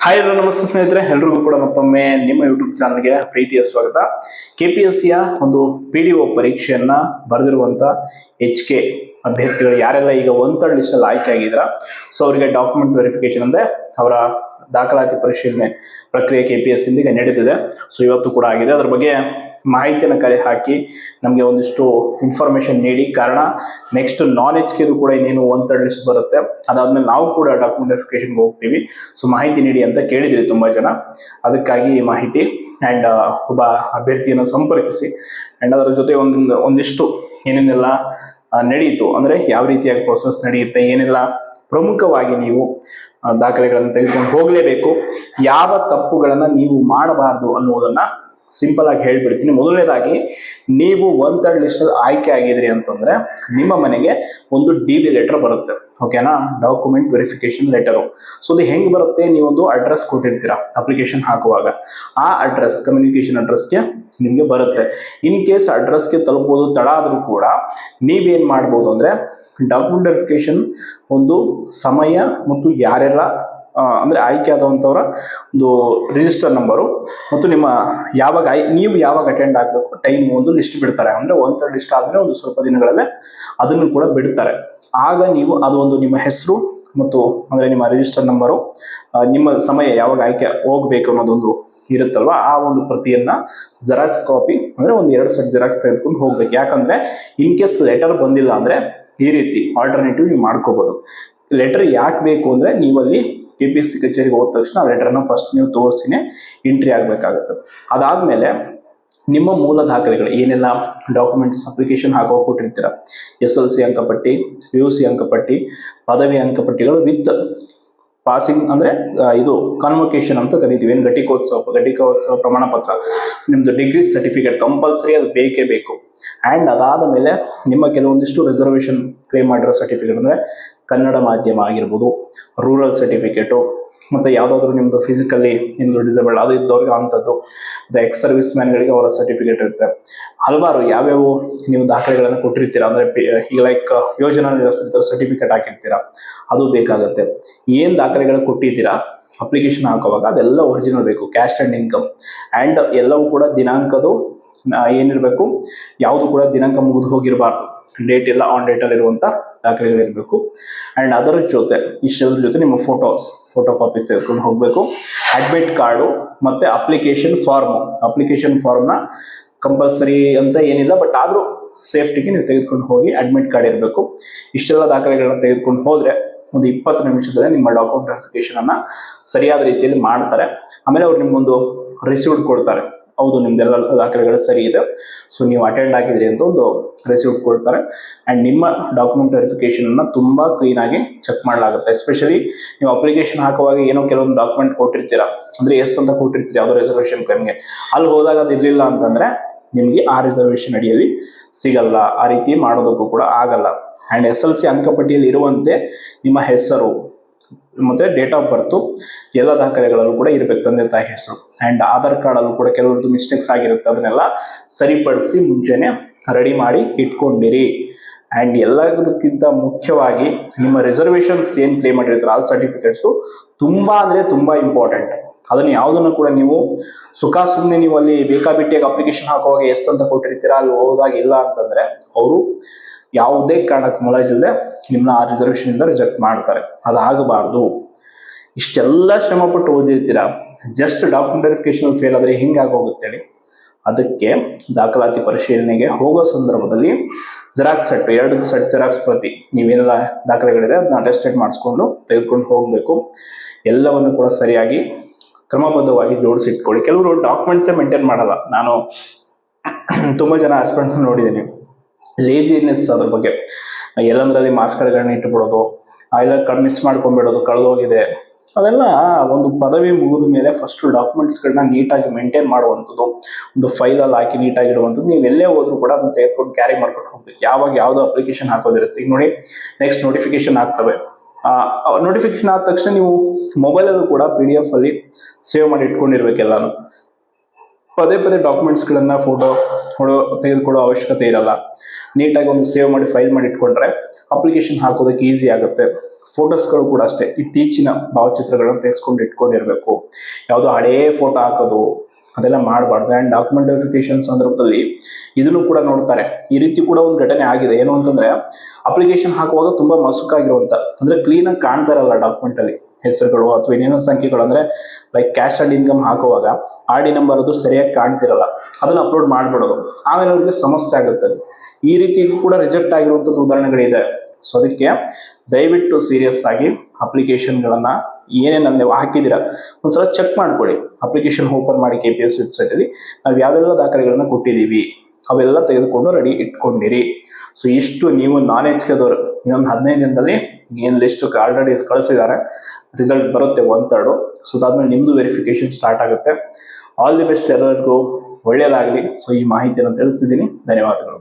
Hi ಎಲ್ಲರೂ ನಮಸ್ತೆ ಸ್ನೇಹಿತರೆ, ಎಲ್ರಿಗೂ ಕೂಡ ಮತ್ತೊಮ್ಮೆ ನಿಮ್ಮ ಯೂಟ್ಯೂಬ್ ಚಾನಲ್ಗೆ ಪ್ರೀತಿಯ ಸ್ವಾಗತ. KPSCಯ ಒಂದು PDO ಪರೀಕ್ಷೆಯನ್ನ ಬರೆದಿರುವಂತ HK ಅಭ್ಯರ್ಥಿಗಳು ಯಾರೆಲ್ಲ ಈಗ ಒನ್ ಥರ್ಡ್ ಲಿಸ್ಟ್ ಅಲ್ಲಿ ಆಯ್ಕೆ ಆಗಿದ್ರ, ಸೊ ಅವರಿಗೆ ಡಾಕ್ಯುಮೆಂಟ್ ವೆರಿಫಿಕೇಶನ್ ಅಂದ್ರೆ ಅವರ ದಾಖಲಾತಿ ಪರಿಶೀಲನೆ ಪ್ರಕ್ರಿಯೆ KPSC ಇಂದ ನಡೀತಿದೆ. ಸೊ ಇವತ್ತು ಕೂಡ ಆಗಿದೆ. ಅದ್ರ ಬಗ್ಗೆ ಮಾಹಿತಿಯನ್ನು ಕಲೆ ಹಾಕಿ ನಮಗೆ ಒಂದಿಷ್ಟು ಇನ್ಫಾರ್ಮೇಶನ್ ನೀಡಿ, ಕಾರಣ ನೆಕ್ಸ್ಟ್ ನಾಲೆಜ್ ಗೆ ಕೂಡ ಇನ್ನೇನು ಒನ್ ಥರ್ಡ್ ಲಿಸ್ಟ್ ಬರುತ್ತೆ, ಅದಾದ್ಮೇಲೆ ನಾವು ಕೂಡ ಡಾಕ್ಯುಮೆಂಟ್ ವೆರಿಫಿಕೇಶನ್ಗೆ ಹೋಗ್ತೀವಿ. ಸೊ ಮಾಹಿತಿ ನೀಡಿ ಅಂತ ಕೇಳಿದ್ರಿ ತುಂಬಾ ಜನ, ಅದಕ್ಕಾಗಿ ಈ ಮಾಹಿತಿ ಅಂಡ್ ಒಬ್ಬ ಅಭ್ಯರ್ಥಿಯನ್ನು ಸಂಪರ್ಕಿಸಿ ಅಂಡ್ ಅದರ ಜೊತೆ ಒಂದಿಷ್ಟು ಏನೇನೆಲ್ಲ ನಡೆಯಿತು ಅಂದ್ರೆ ಯಾವ ರೀತಿಯಾಗಿ ಪ್ರೊಸೆಸ್ ನಡೆಯುತ್ತೆ, ಏನೆಲ್ಲ ಪ್ರಮುಖವಾಗಿ ನೀವು ದಾಖಲೆಗಳನ್ನು ತೆಗೆದುಕೊಂಡು ಹೋಗಲೇಬೇಕು, ಯಾವ ತಪ್ಪುಗಳನ್ನ ನೀವು ಮಾಡಬಾರದು ಅನ್ನೋದನ್ನ ಸಿಂಪಲ್ ಆಗಿ ಹೇಳ್ಬಿಡ್ತೀನಿ. ಮೊದಲನೇದಾಗಿ, ನೀವು ಒನ್ ಥರ್ಡ್ ಲಿಸ್ಟ್ ಆಯ್ಕೆ ಆಗಿದ್ರಿ ಅಂತಂದ್ರೆ ನಿಮ್ಮ ಮನೆಗೆ ಒಂದು DB ಲೆಟರ್ ಬರುತ್ತೆ, ಓಕೆನಾ, ಡಾಕ್ಯುಮೆಂಟ್ ವೆರಿಫಿಕೇಶನ್ ಲೆಟರು. ಸೊ ಅದು ಹೆಂಗ್ ಬರುತ್ತೆ, ನೀವೊಂದು ಅಡ್ರೆಸ್ ಕೊಟ್ಟಿರ್ತೀರಾ ಅಪ್ಲಿಕೇಶನ್ ಹಾಕುವಾಗ, ಆ ಅಡ್ರೆಸ್ ಕಮ್ಯುನಿಕೇಶನ್ ಅಡ್ರೆಸ್ಗೆ ನಿಮ್ಗೆ ಬರುತ್ತೆ. ಇನ್ ಕೇಸ್ ಅಡ್ರೆಸ್ಗೆ ತಲುಪೋದು ತಡ ಆದ್ರೂ ಕೂಡ ನೀವೇನ್ ಮಾಡ್ಬೋದು ಅಂದ್ರೆ ಡಾಕ್ಯುಮೆಂಟ್ ವೆರಿಫಿಕೇಶನ್ ಒಂದು ಸಮಯ ಮತ್ತು ಯಾರೆಲ್ಲ ಅಂದ್ರೆ ಆಯ್ಕೆ ಆದಂಥವರ ಒಂದು ರಿಜಿಸ್ಟರ್ ನಂಬರು ಮತ್ತು ನಿಮ್ಮ ನೀವು ಯಾವಾಗ ಅಟೆಂಡ್ ಆಗಬೇಕು ಟೈಮ್ ಒಂದು ಲಿಸ್ಟ್ ಬಿಡ್ತಾರೆ. ಅಂದ್ರೆ ಒನ್ ಥರ್ಡ್ ಲಿಸ್ಟ್ ಆದ್ಮೇಲೆ ಒಂದು ಸ್ವಲ್ಪ ದಿನಗಳಲ್ಲೇ ಅದನ್ನು ಕೂಡ ಬಿಡ್ತಾರೆ. ಆಗ ನೀವು ಅದು ಒಂದು ನಿಮ್ಮ ಹೆಸರು ಮತ್ತು ಅಂದ್ರೆ ನಿಮ್ಮ ರಿಜಿಸ್ಟರ್ ನಂಬರು, ನಿಮ್ಮ ಸಮಯ ಯಾವಾಗ ಆಯ್ಕೆ ಹೋಗ್ಬೇಕು ಅನ್ನೋದೊಂದು ಇರುತ್ತಲ್ವಾ, ಆ ಒಂದು ಪ್ರತಿಯನ್ನ ಜೆರಾಕ್ಸ್ ಕಾಪಿ ಅಂದ್ರೆ ಒಂದು 2 ಸೆಟ್ ಜೆರಾಕ್ಸ್ ತೆಗೆದುಕೊಂಡು ಹೋಗ್ಬೇಕು. ಯಾಕಂದ್ರೆ ಇನ್ ಕೇಸ್ ಲೆಟರ್ ಬಂದಿಲ್ಲ ಅಂದ್ರೆ ಈ ರೀತಿ ಆಲ್ಟರ್ನೇಟಿವ್ ನೀವು ಮಾಡ್ಕೋಬಹುದು. ಲೆಟರ್ ಯಾಕೆ ಬೇಕು ಅಂದ್ರೆ ನೀವಲ್ಲಿ KPSC ಕಚೇರಿಗೆ ಹೋದ ತಕ್ಷಣ ಆ ಲೆಟರ್ನ ಫಸ್ಟ್ ನೀವು ತೋರಿಸಿನೇ ಎಂಟ್ರಿ ಆಗಬೇಕಾಗುತ್ತೆ. ಅದಾದ್ಮೇಲೆ ನಿಮ್ಮ ಮೂಲ ದಾಖಲೆಗಳು ಏನೆಲ್ಲ ಡಾಕ್ಯುಮೆಂಟ್ಸ್ ಅಪ್ಲಿಕೇಶನ್ ಹಾಕೋ ಕೊಟ್ಟಿರ್ತೀರ, SLC ಅಂಕಪಟ್ಟಿ, PUC ಅಂಕಪಟ್ಟಿ, ಪದವಿ ಅಂಕಪಟ್ಟಿಗಳು ವಿತ್ ಪಾಸಿಂಗ್ ಅಂದ್ರೆ ಇದು ಕಾನ್ವೊಕೇಶನ್ ಅಂತ ಕರಿತೀವಿ, ಏನು ಘಟಿಕೋತ್ಸವ ಪ್ರಮಾಣ ಪತ್ರ, ನಿಮ್ದು ಡಿಗ್ರಿ ಸರ್ಟಿಫಿಕೇಟ್ ಕಂಪಲ್ಸರಿ ಅದು ಬೇಕೇ ಬೇಕು. ಅಂಡ್ ಅದಾದ ಮೇಲೆ ನಿಮ್ಮ ಕೆಲವೊಂದಿಷ್ಟು ರಿಸರ್ವೇಶನ್ ಕ್ಲೇಮ್ ಮಾಡಿರೋ ಸರ್ಟಿಫಿಕೇಟ್ ಅಂದ್ರೆ ಕನ್ನಡ ಮಾಧ್ಯಮ ಆಗಿರ್ಬೋದು, ರೂರಲ್ ಸರ್ಟಿಫಿಕೇಟು, ಮತ್ತು ಯಾವುದಾದ್ರೂ ನಿಮ್ಮದು ಫಿಸಿಕಲಿ ನಿಮ್ಮದು ಡಿಸೇಬಲ್ಡ್ ಅದು ಇದ್ದವ್ರಿಗೆ ಅಂಥದ್ದು, ಎಕ್ಸ್ ಸರ್ವಿಸ್ ಮ್ಯಾನ್ಗಳಿಗೆ ಅವರ ಸರ್ಟಿಫಿಕೇಟ್ ಇರುತ್ತೆ. ಹಲವಾರು ಯಾವ್ಯಾವ ನೀವು ದಾಖಲೆಗಳನ್ನು ಕೊಟ್ಟಿರ್ತೀರ, ಅಂದರೆ ಈಗ ಲೈಕ್ ಯೋಜನಾ ನಿರಸರಿತರ ಸರ್ಟಿಫಿಕೇಟ್ ಹಾಕಿರ್ತೀರ, ಅದು ಬೇಕಾಗುತ್ತೆ. ಏನು ದಾಖಲೆಗಳು ಕೊಟ್ಟಿದ್ದೀರಾ ಅಪ್ಲಿಕೇಶನ್ ಹಾಕುವಾಗ ಅದೆಲ್ಲ ಒರಿಜಿನಲ್ ಬೇಕು, ಕ್ಯಾಶ್ ಆ್ಯಂಡ್ ಇನ್ಕಮ್ ಆ್ಯಂಡ್ ಎಲ್ಲವೂ ಕೂಡ ದಿನಾಂಕದು ಏನಿರಬೇಕು, ಯಾವುದು ಕೂಡ ದಿನಾಂಕ ಮುಗಿದು ಹೋಗಿರಬಾರ್ದು, ಡೇಟ್ ಎಲ್ಲ ಆನ್ ಡೇಟಲ್ಲಿ ಇರುವಂಥ ದಾಖಲೆಗಳಿರಬೇಕು. ಆ್ಯಂಡ್ ಅದರ ಜೊತೆ ಇಷ್ಟದ್ರ ಜೊತೆ ನಿಮ್ಮ ಫೋಟೋ ಕಾಪೀಸ್ ತೆಗೆದುಕೊಂಡು ಹೋಗಬೇಕು. ಅಡ್ಮಿಟ್ ಕಾರ್ಡು ಮತ್ತು ಅಪ್ಲಿಕೇಶನ್ ಫಾರ್ಮ್ನ ಕಂಪಲ್ಸರಿ ಅಂತ ಏನಿಲ್ಲ, ಬಟ್ ಆದರೂ ಸೇಫ್ಟಿಗೆ ನೀವು ತೆಗೆದುಕೊಂಡು ಹೋಗಿ ಅಡ್ಮಿಟ್ ಕಾರ್ಡ್ ಇರಬೇಕು. ಇಷ್ಟೆಲ್ಲ ದಾಖಲೆಗಳನ್ನ ತೆಗೆದುಕೊಂಡು ಹೋದರೆ ಒಂದು 20 ನಿಮಿಷದಲ್ಲಿ ನಿಮ್ಮ ಡಾಕ್ಯುಮೆಂಟ್ ವೆರಿಫಿಕೇಶನ್ ಅನ್ನ ಸರಿಯಾದ ರೀತಿಯಲ್ಲಿ ಮಾಡ್ತಾರೆ. ಆಮೇಲೆ ಅವ್ರು ನಿಮ್ಗೊಂದು ರಿಸೀವ್ಟ್ ಕೊಡ್ತಾರೆ, ಹೌದು ನಿಮ್ದೆಲ್ಲ ದಾಖಲೆಗಳು ಸರಿ ಇದೆ, ಸೊ ನೀವು ಅಟೆಂಡ್ ಆಗಿದ್ರಿ ಅಂತ ಒಂದು ರಿಸೀವ್ಟ್ ಕೊಡ್ತಾರೆ. ಆ್ಯಂಡ್ ನಿಮ್ಮ ಡಾಕ್ಯುಮೆಂಟ್ ವೆರಿಫಿಕೇಶನ್ ಅನ್ನ ತುಂಬಾ ಕ್ಲೀನ್ ಆಗಿ ಚೆಕ್ ಮಾಡಲಾಗುತ್ತೆ. ಎಸ್ಪೆಷಲಿ ನೀವು ಅಪ್ಲಿಕೇಶನ್ ಹಾಕುವಾಗ ಏನೋ ಕೆಲವೊಂದು ಡಾಕ್ಯುಮೆಂಟ್ ಕೊಟ್ಟಿರ್ತೀರಾ, ಅಂದ್ರೆ ಎಸ್ ಅಂತ ಕೊಟ್ಟಿರ್ತೀರಿ ಯಾವುದೋ ರಿಸರ್ವೇಶನ್ ಕ್ಲೇಮ್ಗೆ, ಅಲ್ಲಿ ಹೋದಾಗ ಅದು ಇರಲಿಲ್ಲ ಅಂತಂದ್ರೆ ನಿಮಗೆ ಆ ರಿಸರ್ವೇಶನ್ ಅಡಿಯಲ್ಲಿ ಸಿಗಲ್ಲ, ಆ ರೀತಿ ಮಾಡೋದಕ್ಕೂ ಕೂಡ ಆಗಲ್ಲ. ಆ್ಯಂಡ್ SLC ಅಂಕಪಟ್ಟಿಯಲ್ಲಿ ಇರುವಂತೆ ನಿಮ್ಮ ಹೆಸರು ಮತ್ತೆ ಡೇಟ್ ಆಫ್ ಬರ್ತು ಎಲ್ಲ ದಾಖಲೆಗಳಲ್ಲೂ ಕೂಡ ಇರಬೇಕು, ತಂದೆ ತಾಯಿ ಹೆಸರು. ಆ್ಯಂಡ್ ಆಧಾರ್ ಕಾರ್ಡಲ್ಲೂ ಕೂಡ ಕೆಲವೊಂದು ಮಿಸ್ಟೇಕ್ಸ್ ಆಗಿರುತ್ತೆ, ಅದನ್ನೆಲ್ಲ ಸರಿಪಡಿಸಿ ಮುಂಚೆನೆ ರೆಡಿ ಮಾಡಿ ಇಟ್ಕೊಂಡಿರಿ. ಆ್ಯಂಡ್ ಎಲ್ಲದಕ್ಕಿಂತ ಮುಖ್ಯವಾಗಿ ನಿಮ್ಮ ರಿಸರ್ವೇಷನ್ಸ್ ಏನು ಕ್ಲೇಮ್ ಮಾಡಿರ್ತಾರೆ ಆ ಸರ್ಟಿಫಿಕೇಟ್ಸು ತುಂಬಾ ಅಂದರೆ ತುಂಬ ಇಂಪಾರ್ಟೆಂಟ್. ಅದನ್ನು ಯಾವುದನ್ನು ಕೂಡ ನೀವು ಸುಮ್ಮನೆ ನೀವು ಅಲ್ಲಿ ಬೇಕಾಬಿಟ್ಟಿಯಾಗಿ ಅಪ್ಲಿಕೇಶನ್ ಹಾಕುವಾಗ ಎಸ್ ಅಂತ ಕೊಟ್ಟಿರ್ತೀರಾ, ಅಲ್ಲಿ ಹೋದಾಗ ಇಲ್ಲ ಅಂತಂದ್ರೆ ಅವರು ಯಾವುದೇ ಕಾರಣಕ್ಕೆ ಮುಲಾಜಿಲ್ಲದೆ ನಿಮ್ಮನ್ನ ಆ ರಿಸರ್ವೇಷನ್ ಇಂದ ರಿಜೆಕ್ಟ್ ಮಾಡ್ತಾರೆ. ಅದಾಗಬಾರ್ದು. ಇಷ್ಟೆಲ್ಲ ಶ್ರಮಪಟ್ಟು ಓದಿರ್ತೀರಾ, ಜಸ್ಟ್ ಡಾಕ್ಯುಮೆಂಟ್ ವೆರಿಫಿಕೇಶನ್ ಫೇಲ್ ಆದರೆ ಹಿಂಗಾಗೋಗುತ್ತೆ ಹೇಳಿ. ಅದಕ್ಕೆ ದಾಖಲಾತಿ ಪರಿಶೀಲನೆಗೆ ಹೋಗೋ ಸಂದರ್ಭದಲ್ಲಿ ಜೆರಾಕ್ಸ್ ಸೆಟ್ 2 ಸೆಟ್ ಜೆರಾಕ್ಸ್ ಪ್ರತಿ ನೀವೇನೆಲ್ಲ ದಾಖಲೆಗಳಿದೆ ಅದನ್ನ ಅಟೆಸ್ಟೇಟ್ ಮಾಡಿಸ್ಕೊಂಡು ತೆಗೆದುಕೊಂಡು ಹೋಗಬೇಕು. ಎಲ್ಲವನ್ನು ಕೂಡ ಸರಿಯಾಗಿ ಕ್ರಮಬದ್ಧವಾಗಿ ಜೋಡಿಸಿಟ್ಕೊಳ್ಳಿ. ಕೆಲವರು ಡಾಕ್ಯುಮೆಂಟ್ಸೇ ಮೇಂಟೈನ್ ಮಾಡಲ್ಲ. ನಾನು ತುಂಬ ಜನ ಆಸ್ಪಿರೆಂಟ್ಸ್ ನೋಡಿದ್ದೀನಿ, ಲೇಜಿನೆಸ್ ಅದ್ರ ಬಗ್ಗೆ ಎಲ್ಲಂದ್ರಲ್ಲಿ ಮಾರ್ಕ್ಸ್ ಕಾರ್ಡ್ಗಳನ್ನ ಇಟ್ಟುಬಿಡೋದು, ಎಲ್ಲ ಮಿಸ್ ಮಾಡ್ಕೊಂಡ್ಬಿಡೋದು, ಕಳೆದೋಗಿದೆ. ಅದೆಲ್ಲ ಒಂದು ಪದವಿ ಮುಗಿದ ಮೇಲೆ ಫಸ್ಟ್ ಡಾಕ್ಯುಮೆಂಟ್ಸ್ಗಳನ್ನ ನೀಟಾಗಿ ಮೇಂಟೈನ್ ಮಾಡುವಂಥದ್ದು, ಒಂದು ಫೈಲಲ್ಲಿ ಹಾಕಿ ನೀಟಾಗಿ ಇಡುವಂಥದ್ದು. ನೀವು ಎಲ್ಲೇ ಹೋದ್ರೂ ಕೂಡ ಅದನ್ನ ತೆಗೆದುಕೊಂಡು ಕ್ಯಾರಿ ಮಾಡ್ಕೊಂಡು ಹೋಗ್ಬೇಕು. ಯಾವಾಗ ಯಾವುದೋ ಅಪ್ಲಿಕೇಶನ್ ಹಾಕೋದಿರುತ್ತೆ, ಈಗ ನೋಡಿ ನೆಕ್ಸ್ಟ್ ನೋಟಿಫಿಕೇಶನ್ ಆಗ್ತವೆ, ನೋಟಿಫಿಕೇಶನ್ ಆದ ತಕ್ಷಣ ನೀವು ಮೊಬೈಲಲ್ಲೂ ಕೂಡ PDF ಅಲ್ಲಿ ಸೇವ್ ಮಾಡಿ ಇಟ್ಕೊಂಡಿರ್ಬೇಕೆಲ್ಲಾನು. ಪದೇ ಪದೇ ಡಾಕ್ಯುಮೆಂಟ್ಸ್ಗಳನ್ನು ಫೋಟೋ ತೆಗೆದುಕೊಳ್ಳೋ ಅವಶ್ಯಕತೆ ಇರಲ್ಲ. ನೀಟಾಗಿ ಒಂದು ಸೇವ್ ಮಾಡಿ ಫೈಲ್ ಮಾಡಿ ಇಟ್ಕೊಂಡ್ರೆ ಅಪ್ಲಿಕೇಶನ್ ಹಾಕೋದಕ್ಕೆ ಈಸಿ ಆಗುತ್ತೆ. ಫೋಟೋಸ್ಗಳು ಕೂಡ ಅಷ್ಟೇ ಇತ್ತೀಚಿನ ಭಾವಚಿತ್ರಗಳನ್ನು ತೆಗೆಸ್ಕೊಂಡು ಇಟ್ಕೊಂಡಿರಬೇಕು. ಯಾವುದೋ ಹಳೇ ಫೋಟೋ ಹಾಕೋದು ಅದೆಲ್ಲ ಮಾಡಬಾರ್ದು. ಆ್ಯಂಡ್ ಡಾಕ್ಯುಮೆಂಟ್ ವೆರಿಫಿಕೇಶನ್ ಸಂದರ್ಭದಲ್ಲಿ ಇದನ್ನು ಕೂಡ ನೋಡ್ತಾರೆ. ಈ ರೀತಿ ಕೂಡ ಒಂದು ಘಟನೆ ಆಗಿದೆ. ಏನು ಅಂತಂದ್ರೆ ಅಪ್ಲಿಕೇಶನ್ ಹಾಕುವಾಗ ತುಂಬಾ ಮಸುಕಾಗಿರುವಂತ, ಅಂದ್ರೆ ಕ್ಲೀನಾಗಿ ಕಾಣ್ತಾ ಇರಲ್ಲ ಡಾಕ್ಯುಮೆಂಟ್ ಅಲ್ಲಿ ಹೆಸರುಗಳು ಅಥವಾ ಏನೇನೋ ಸಂಖ್ಯೆಗಳು. ಅಂದ್ರೆ ಲೈಕ್ ಕ್ಯಾಶ್ ಅಂಡ್ ಇನ್ಕಮ್ ಹಾಕುವಾಗ ಆರ್ ಡಿ ನಂಬರ್ ಅದು ಸರಿಯಾಗಿ ಕಾಣ್ತಿರಲ್ಲ, ಅದನ್ನ ಅಪ್ಲೋಡ್ ಮಾಡ್ಬಿಡೋದು. ಆಮೇಲೆ ಅವ್ರಿಗೆ ಸಮಸ್ಯೆ ಆಗುತ್ತೆ. ಈ ರೀತಿ ಕೂಡ ರಿಜೆಕ್ಟ್ ಆಗಿರುವಂಥದ್ದು ಉದಾಹರಣೆಗಳಿದೆ. ಸೊ ಅದಕ್ಕೆ ದಯವಿಟ್ಟು ಸೀರಿಯಸ್ ಆಗಿ ಅಪ್ಲಿಕೇಶನ್ಗಳನ್ನ ಏನೇನು ನೀವು ಹಾಕಿದ್ದೀರಾ ಒಂದ್ಸಲ ಚೆಕ್ ಮಾಡ್ಕೊಳ್ಳಿ. ಅಪ್ಲಿಕೇಶನ್ ಓಪನ್ ಮಾಡಿ KPS ವೆಬ್ಸೈಟಲ್ಲಿ ನಾವು ಯಾವೆಲ್ಲ ದಾಖಲೆಗಳನ್ನ ಕೊಟ್ಟಿದ್ದೀವಿ ಅವೆಲ್ಲ ತೆಗೆದುಕೊಂಡು ರೆಡಿ ಇಟ್ಕೊಂಡಿರಿ. ಸೊ ಇಷ್ಟು ನೀವು ನಾನ್ HKದವರು ಇನ್ನೊಂದು 15 ದಿನದಲ್ಲಿ ಏನು ಲಿಸ್ಟ್ ಆಲ್ರೆಡಿ ಕಳಿಸಿದ್ದಾರೆ, ರಿಸಲ್ಟ್ ಬರುತ್ತೆ 1/3. ಸೊ ಅದಾದ್ಮೇಲೆ ನಿಮ್ಮದು ವೆರಿಫಿಕೇಶನ್ ಸ್ಟಾರ್ಟ್ ಆಗುತ್ತೆ. ಆಲ್ ದಿ ಬೆಸ್ಟ್ ಎಲ್ಲರಿಗೂ, ಒಳ್ಳೆಯದಾಗಲಿ. ಸೊ ಈ ಮಾಹಿತಿಯನ್ನು ತಿಳಿಸಿದ್ದೀನಿ. ಧನ್ಯವಾದಗಳು.